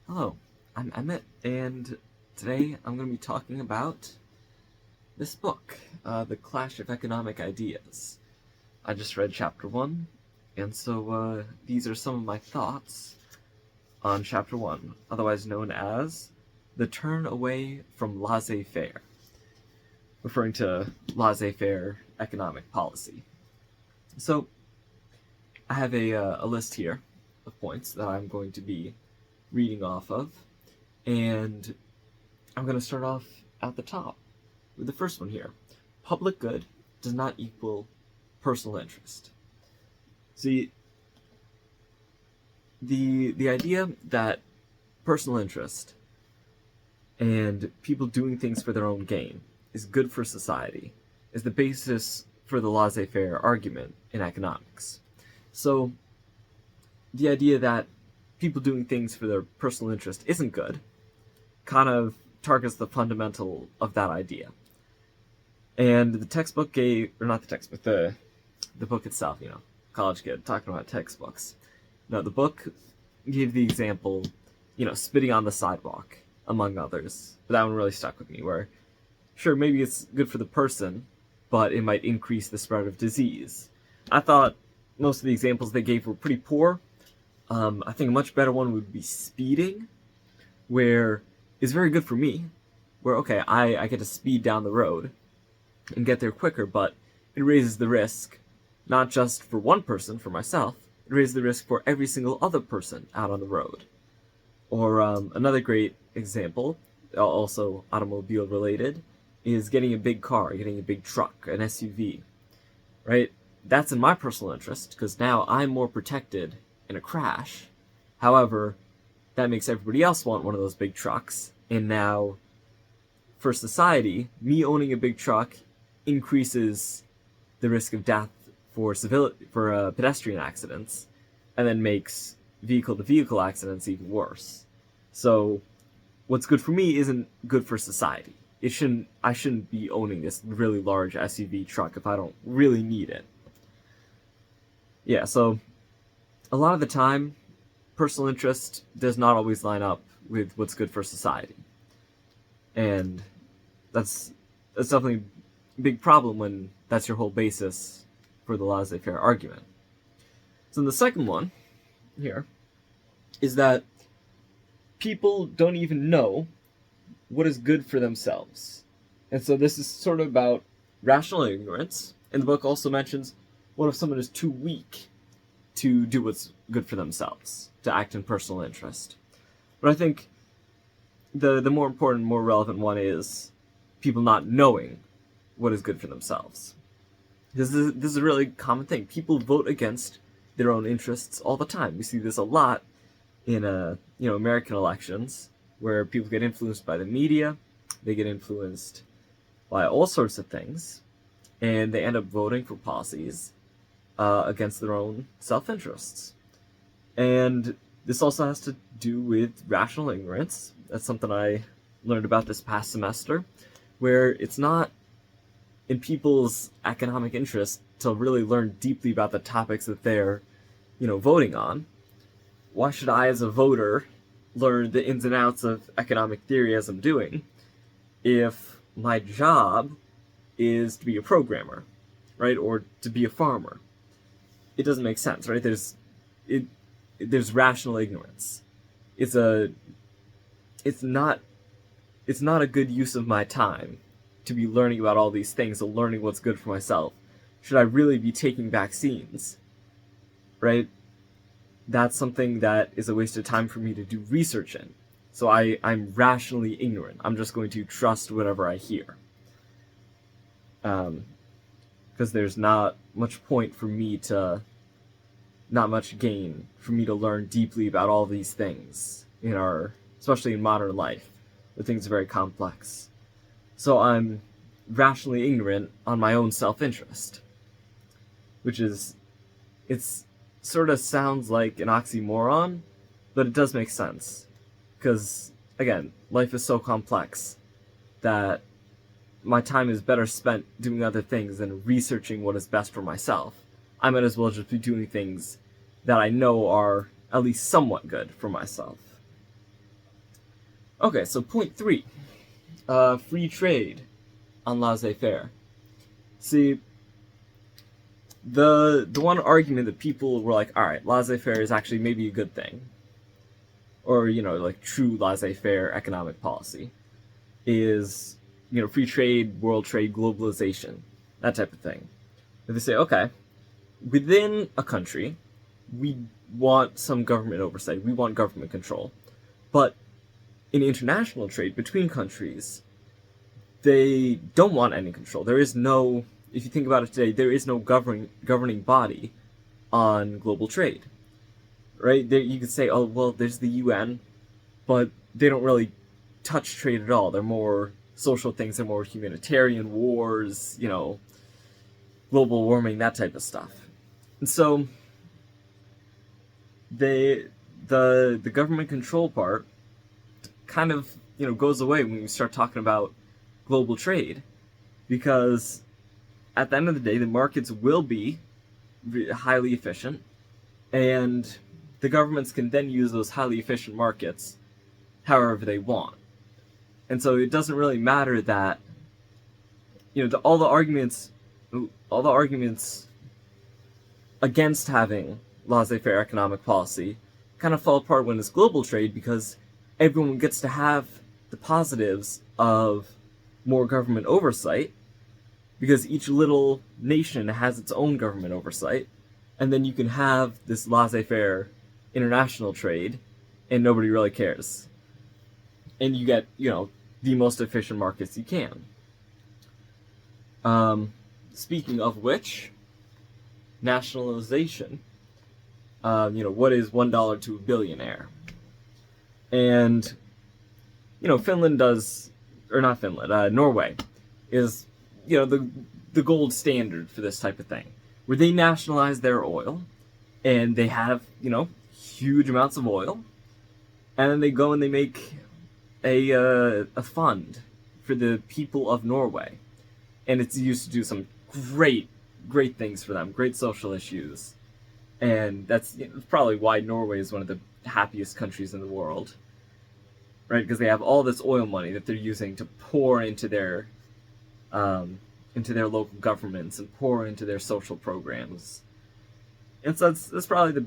Hello, I'm Emmett, and today I'm going to be talking about this book, The Clash of Economic Ideas. I just read chapter 1, and so these are some of my thoughts on chapter 1, otherwise known as The Turn Away from Laissez-Faire, referring to laissez-faire economic policy. So, I have a list here of points that I'm going to be reading off of, and I'm going to start off at the top with the first one here. Public good does not equal personal interest. See, the idea that personal interest and people doing things for their own gain is good for society is the basis for the laissez-faire argument in economics. So, the idea that people doing things for their personal interest isn't good kind of targets the fundamental of that idea. And the textbook gave, or not the textbook, the book itself, college kid talking about textbooks. No, the book gave the example, spitting on the sidewalk, among others. But that one really stuck with me, where, sure, maybe it's good for the person, but it might increase the spread of disease. I thought most of the examples they gave were pretty poor. I think a much better one would be speeding, where it's very good for me, where, okay, I get to speed down the road and get there quicker, but it raises the risk, not just for one person, for myself, it raises the risk for every single other person out on the road. Or another great example, also automobile related, is getting a big car, getting a big truck, an SUV, right? That's in my personal interest, because now I'm more protected in a crash. However, that makes everybody else want one of those big trucks, and now, for society, me owning a big truck increases the risk of death for pedestrian accidents, and then makes vehicle-to-vehicle accidents even worse. So, what's good for me isn't good for society. I shouldn't be owning this really large SUV truck if I don't really need it. Yeah, so a lot of the time, personal interest does not always line up with what's good for society. And that's definitely a big problem when that's your whole basis for the laissez-faire argument. So the second one here is that people don't even know what is good for themselves. And so this is sort of about rational ignorance. And the book also mentions, what if someone is too weak to do what's good for themselves, to act in personal interest? But I think the more important, more relevant one is people not knowing what is good for themselves. This is a really common thing. People vote against their own interests all the time. We see this a lot in American elections, where people get influenced by the media, they get influenced by all sorts of things, and they end up voting for policies against their own self-interests. And this also has to do with rational ignorance. That's something I learned about this past semester, where it's not in people's economic interest to really learn deeply about the topics that they're, voting on. Why should I, as a voter, learn the ins and outs of economic theory as I'm doing if my job is to be a programmer, right, or to be a farmer? It doesn't make sense, right? There's rational ignorance. It's not a good use of my time to be learning about all these things and learning what's good for myself. Should I really be taking vaccines, right? That's something that is a waste of time for me to do research in. So I'm rationally ignorant. I'm just going to trust whatever I hear. Because there's not much gain for me to learn deeply about all these things especially in modern life, where things are very complex. So I'm rationally ignorant on my own self-interest, which it's sort of sounds like an oxymoron, but it does make sense. Because, again, life is so complex that my time is better spent doing other things than researching what is best for myself. I might as well just be doing things that I know are at least somewhat good for myself. Okay, so point 3, free trade on laissez-faire. See, the one argument that people were like, all right, laissez-faire is actually maybe a good thing, or like true laissez-faire economic policy, is free trade, world trade, globalization, that type of thing. And they say, okay, within a country, we want some government oversight, we want government control, but in international trade between countries, they don't want any control. There is no, if you think about it today, there is no governing body on global trade, right? There, you could say, oh, well, there's the UN, but they don't really touch trade at all. They're more social things, they're more humanitarian wars, global warming, that type of stuff. And so the government control part kind of goes away when you start talking about global trade, because at the end of the day, the markets will be highly efficient, and the governments can then use those highly efficient markets however they want. And so it doesn't really matter that all the arguments against having laissez-faire economic policy kind of fall apart when it's global trade, because everyone gets to have the positives of more government oversight, because each little nation has its own government oversight, and then you can have this laissez-faire international trade, and nobody really cares. And you get, the most efficient markets you can. Speaking of which, nationalization. What is $1 to a billionaire? And, Finland does, or not Finland, Norway is, the gold standard for this type of thing, where they nationalize their oil, and they have, huge amounts of oil, and then they go and they make a fund for the people of Norway, and it's used to do some great things for them, great social issues, and that's probably why Norway is one of the happiest countries in the world, right? Because they have all this oil money that they're using to pour into their local governments and pour into their social programs. And so that's probably the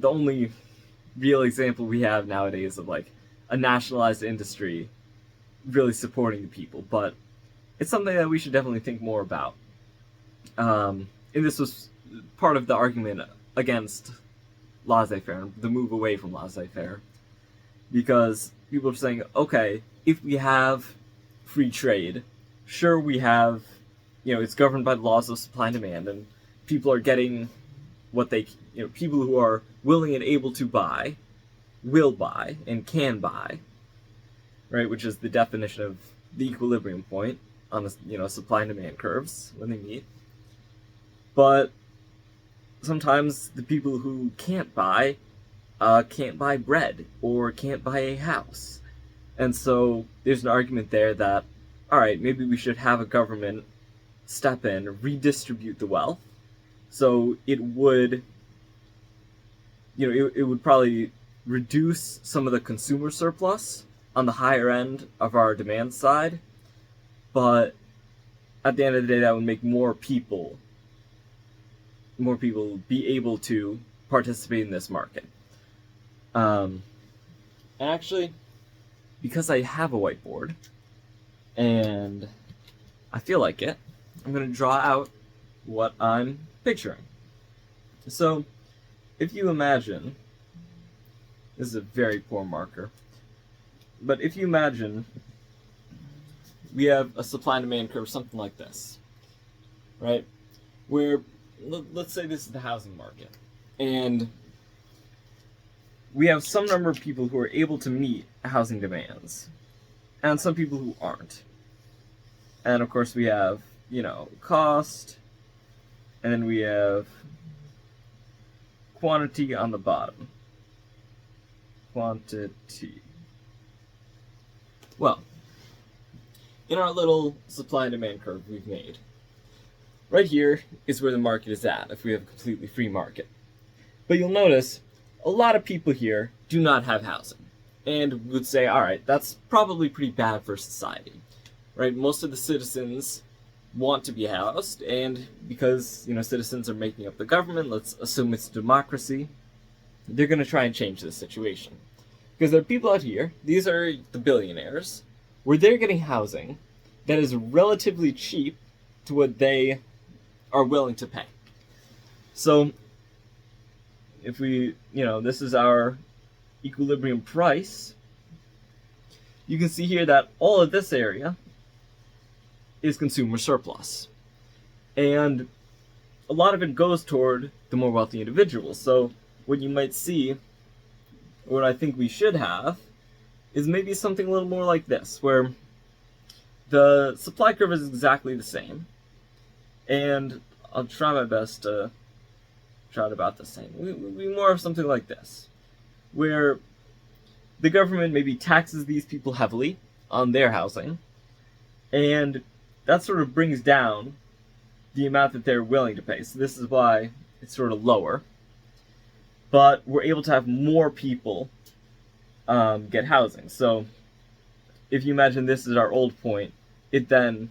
only real example we have nowadays of like a nationalized industry really supporting the people. But it's something that we should definitely think more about. And this was part of the argument against laissez-faire, the move away from laissez-faire, because people are saying, okay, if we have free trade, sure, we have, it's governed by the laws of supply and demand, and people are getting what they, people who are willing and able to buy, will buy, and can buy, right, which is the definition of the equilibrium point on the, supply and demand curves when they meet. But sometimes the people who can't buy bread or can't buy a house. And so there's an argument there that, all right, maybe we should have a government step in, redistribute the wealth. So it would, it would probably reduce some of the consumer surplus on the higher end of our demand side. But at the end of the day, that would make more people be able to participate in this market. And actually, because I have a whiteboard and I feel like it, I'm going to draw out what I'm picturing. So, if you imagine, this is a very poor marker, but if you imagine we have a supply and demand curve, something like this, right? Where, let's say this is the housing market, and we have some number of people who are able to meet housing demands, and some people who aren't. And of course we have, cost, and then we have quantity on the bottom. Quantity. Well, in our little supply and demand curve we've made, right here is where the market is at if we have a completely free market. But you'll notice a lot of people here do not have housing. And we would say, all right, that's probably pretty bad for society, right? Most of the citizens want to be housed, and because, citizens are making up the government, let's assume it's democracy, they're going to try and change this situation. Because there are people out here, these are the billionaires, where they're getting housing that is relatively cheap to what they are willing to pay. So, if we, this is our equilibrium price, you can see here that all of this area is consumer surplus. And a lot of it goes toward the more wealthy individuals. So what you might see, what I think we should have, is maybe something a little more like this, where the supply curve is exactly the same. And I'll try my best to try it about the same. We more of something like this, where the government maybe taxes these people heavily on their housing, and that sort of brings down the amount that they're willing to pay. So this is why it's sort of lower. But we're able to have more people get housing. So if you imagine this is our old point, it then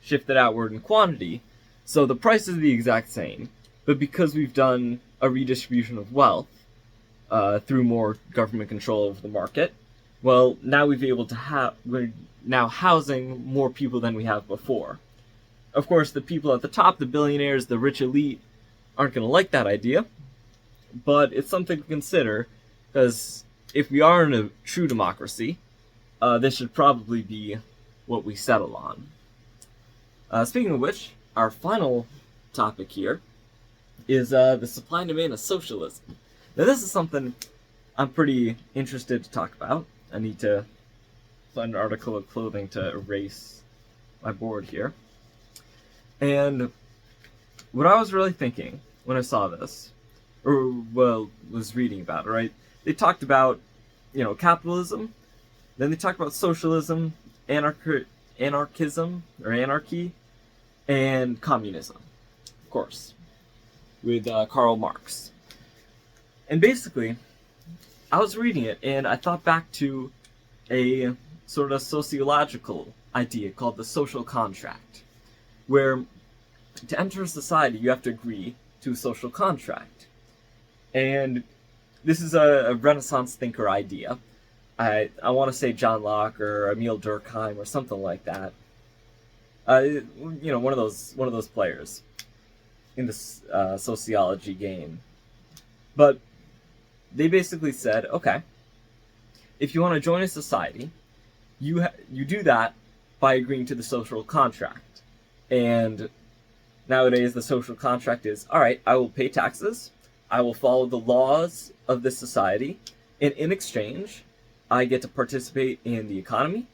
shifted outward in quantity. So the price is the exact same, but because we've done a redistribution of wealth through more government control over the market, well, now we're now housing more people than we have before. Of course, the people at the top, the billionaires, the rich elite, aren't going to like that idea, but it's something to consider, because if we are in a true democracy, this should probably be what we settle on. Speaking of which, our final topic here is the supply and demand of socialism. Now, this is something I'm pretty interested to talk about. I need to find an article of clothing to erase my board here. And what I was really thinking when I saw this, or, well, was reading about it, right? They talked about, capitalism, then they talked about socialism, anarchism, or anarchy, and communism, of course, with Karl Marx. And basically, I was reading it, and I thought back to a sort of sociological idea called the social contract, where to enter a society, you have to agree to a social contract. And this is a Renaissance thinker idea. I want to say John Locke or Emile Durkheim or something like that. One of those players in this sociology game. But they basically said, okay, if you want to join a society, you do that by agreeing to the social contract. And nowadays, the social contract is, all right, I will pay taxes, I will follow the laws of this society, and in exchange, I get to participate in the economy,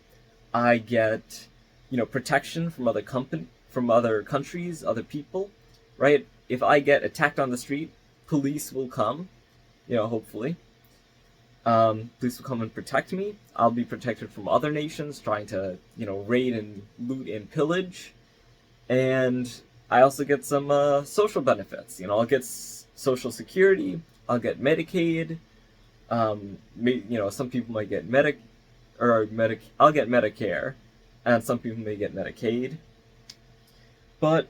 I get, protection from other countries, other people, right? If I get attacked on the street, police will come, hopefully. Police will come and protect me. I'll be protected from other nations trying to, raid and loot and pillage. And I also get some social benefits. I'll get Social Security. I'll get Medicaid. Some people might get I'll get Medicare, and some people may get Medicaid. But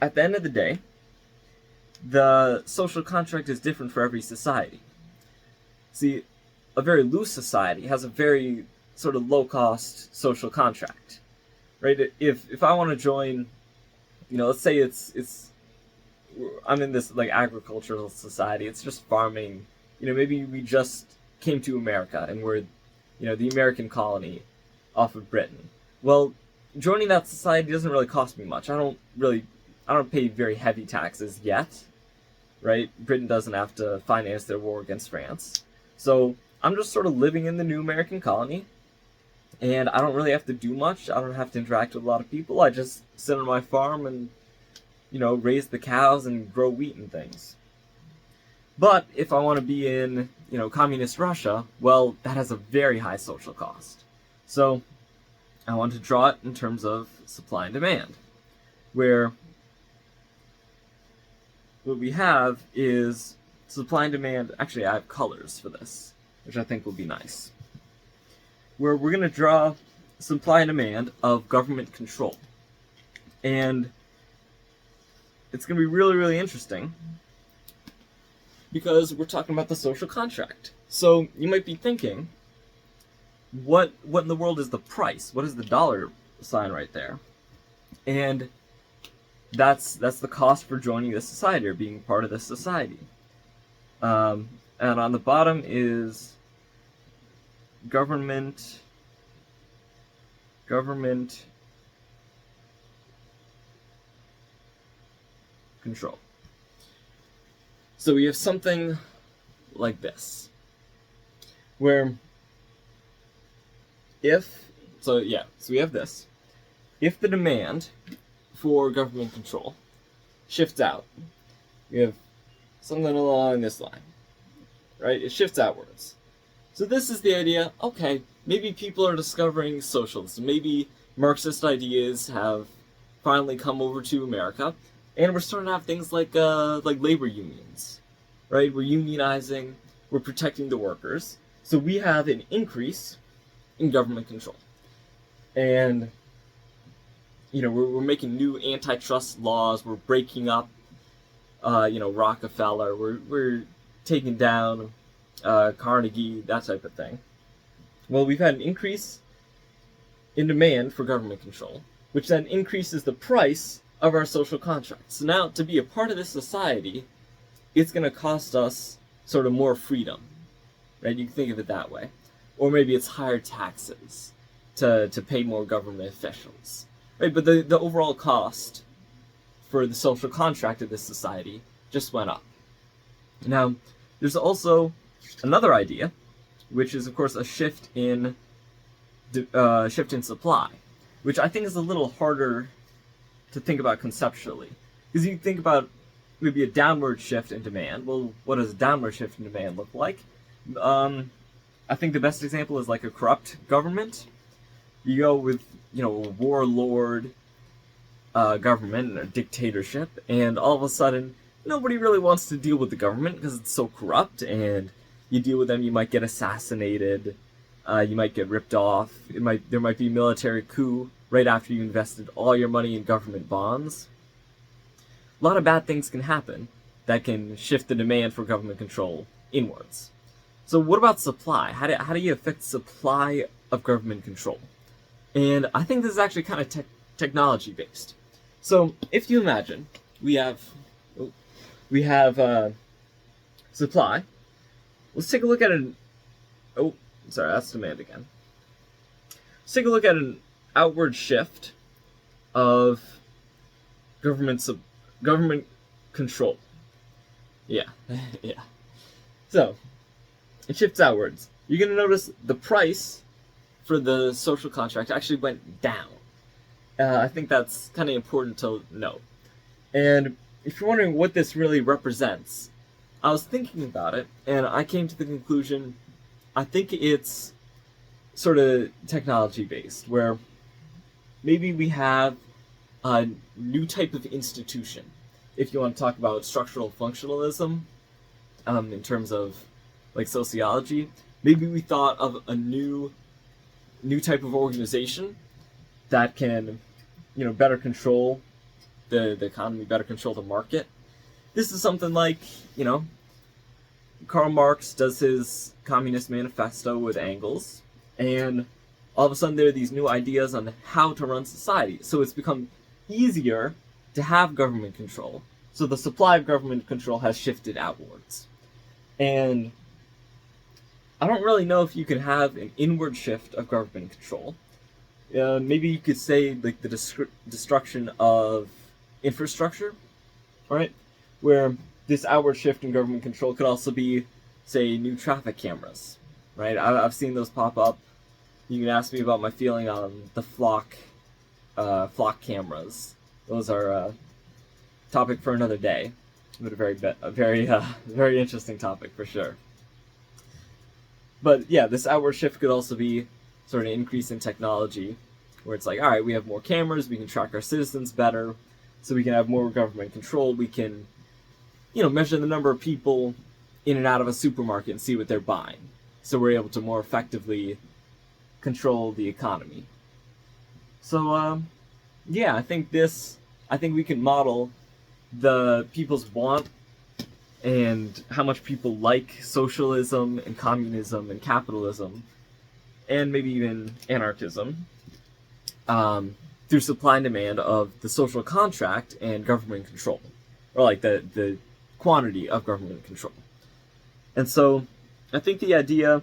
at the end of the day, the social contract is different for every society. See, a very loose society has a very sort of low-cost social contract, right? If I want to join, let's say I'm in this like agricultural society. It's just farming. Maybe we just came to America and we're, the American colony off of Britain. Well, joining that society doesn't really cost me much. I don't pay very heavy taxes yet, right? Britain doesn't have to finance their war against France. So I'm just sort of living in the new American colony, and I don't really have to do much. I don't have to interact with a lot of people. I just sit on my farm and, raise the cows and grow wheat and things. But if I want to be in, communist Russia, well, that has a very high social cost. So I want to draw it in terms of supply and demand, where what we have is supply and demand. Actually, I have colors for this. which I think will be nice, where we're going to draw supply and demand of government control. And it's going to be really, really interesting because we're talking about the social contract. So you might be thinking, what in the world is the price? What is the dollar sign right there? And that's the cost for joining this society or being part of this society. And on the bottom is government control. So we have something like this, where so we have this. If the demand for government control shifts out, we have something along this line, right? It shifts outwards. So this is the idea, okay, maybe people are discovering socialism. Maybe Marxist ideas have finally come over to America, and we're starting to have things like labor unions, right? We're unionizing, we're protecting the workers. So we have an increase in government control. And, we're making new antitrust laws, we're breaking up, Rockefeller, we're taking down Carnegie, that type of thing. Well, we've had an increase in demand for government control, which then increases the price of our social contract. So now, to be a part of this society, it's going to cost us sort of more freedom, right? You can think of it that way. Or maybe it's higher taxes to pay more government officials, right? But the overall cost for the social contract of this society just went up. Now, there's also another idea, which is, of course, a shift in supply, which I think is a little harder to think about conceptually. Because you think about maybe a downward shift in demand. Well, what does a downward shift in demand look like? I think the best example is like a corrupt government. You go with, a warlord government and a dictatorship, and all of a sudden, nobody really wants to deal with the government because it's so corrupt, and you deal with them, you might get assassinated, you might get ripped off, there might be a military coup right after you invested all your money in government bonds. A lot of bad things can happen that can shift the demand for government control inwards. So what about supply? How do you affect supply of government control? And I think this is actually kind of technology based. So if you imagine we have supply, let's take a look at that's demand again. Let's take a look at an outward shift of government control. Yeah. Yeah. So it shifts outwards. You're going to notice the price for the social contract actually went down. I think that's kind of important to note. And if you're wondering what this really represents, I was thinking about it, and I came to the conclusion, I think it's sort of technology-based, where maybe we have a new type of institution. If you want to talk about structural functionalism, in terms of like sociology, maybe we thought of a new type of organization that can, better control the economy, better control the market. This is something like, Karl Marx does his Communist Manifesto with Engels, and all of a sudden there are these new ideas on how to run society. So it's become easier to have government control. So the supply of government control has shifted outwards. And I don't really know if you can have an inward shift of government control. Maybe you could say like the destruction of infrastructure, right? Where this outward shift in government control could also be, say, new traffic cameras, right? I've seen those pop up. You can ask me about my feeling on the flock cameras. Those are a topic for another day, but a very interesting topic for sure. But yeah, this outward shift could also be sort of an increase in technology, where it's like, all right, we have more cameras, we can track our citizens better, so we can have more government control. We can, measure the number of people in and out of a supermarket and see what they're buying. so we're able to more effectively control the economy. So, yeah, I think we can model the people's want and how much people like socialism and communism and capitalism, and maybe even anarchism, through supply and demand of the social contract and government control, or like the quantity of government control. And so, I think the idea,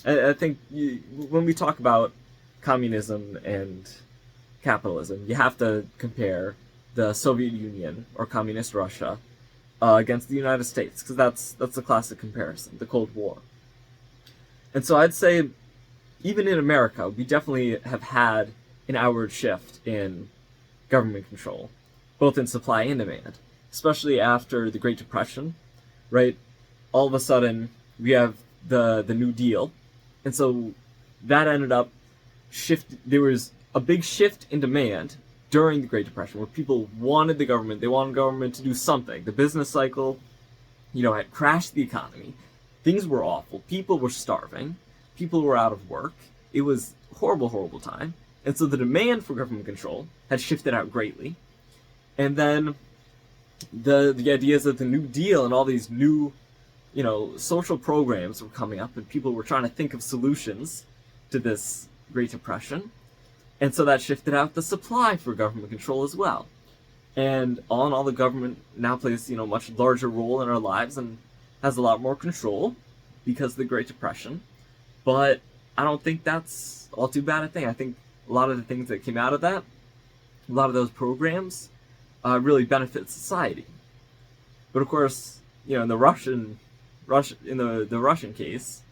when we talk about communism and capitalism, you have to compare the Soviet Union or Communist Russia against the United States, because that's a classic comparison, the Cold War. And so I'd say, even in America, we definitely have had an outward shift in government control, both in supply and demand, especially after the Great Depression, right? All of a sudden, we have the New Deal, and so that ended up there was a big shift in demand during the Great Depression, where people wanted they wanted government to do something. The business cycle, had crashed the economy. Things were awful. People were starving. People were out of work. It was a horrible, horrible time. And so the demand for government control had shifted out greatly. And then the ideas of the New Deal and all these new, social programs were coming up, and people were trying to think of solutions to this Great Depression. And so that shifted out the supply for government control as well. And all the government now plays, a much larger role in our lives and has a lot more control because of the Great Depression. But I don't think that's all too bad a thing. I think a lot of the things that came out of that, a lot of those programs, really benefit society. But of course, in the Russian case,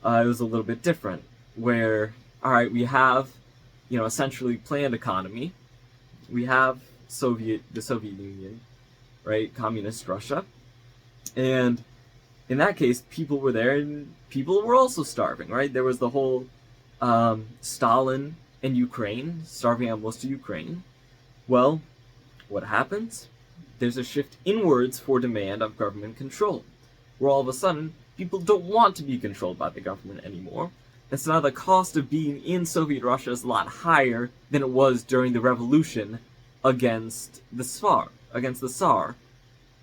it was a little bit different. Where, all right, we have a centrally planned economy. We have the Soviet Union, right? Communist Russia. And in that case, people were there and people were also starving, right? There was the whole Stalin and Ukraine, starving out most of Ukraine. Well, what happens? There's a shift inwards for demand of government control, where all of a sudden, people don't want to be controlled by the government anymore. And so now the cost of being in Soviet Russia is a lot higher than it was during the revolution against the Tsar.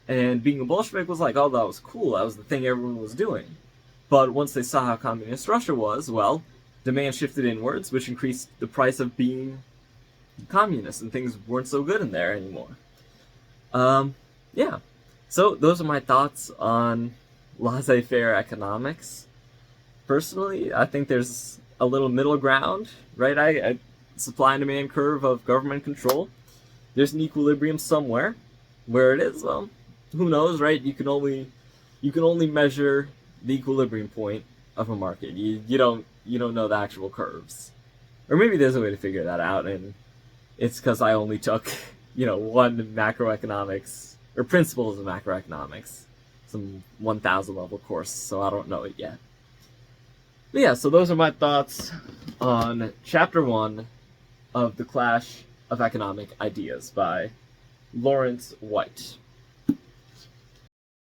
And being a Bolshevik was like, oh, that was cool. That was the thing everyone was doing. But once they saw how communist Russia was, well, demand shifted inwards, which increased the price of being communist, and things weren't so good in there anymore. Yeah. So those are my thoughts on laissez-faire economics. Personally, I think there's a little middle ground, right? I supply and demand curve of government control. There's an equilibrium somewhere. Where it is, well, who knows, right? You can only measure the equilibrium point of a market. You don't know the actual curves. Or maybe there's a way to figure that out, and it's because I only took, one macroeconomics or principles of macroeconomics, some 1000 level course, so I don't know it yet. But yeah, so those are my thoughts on Chapter 1 of The Clash of Economic Ideas by Lawrence White.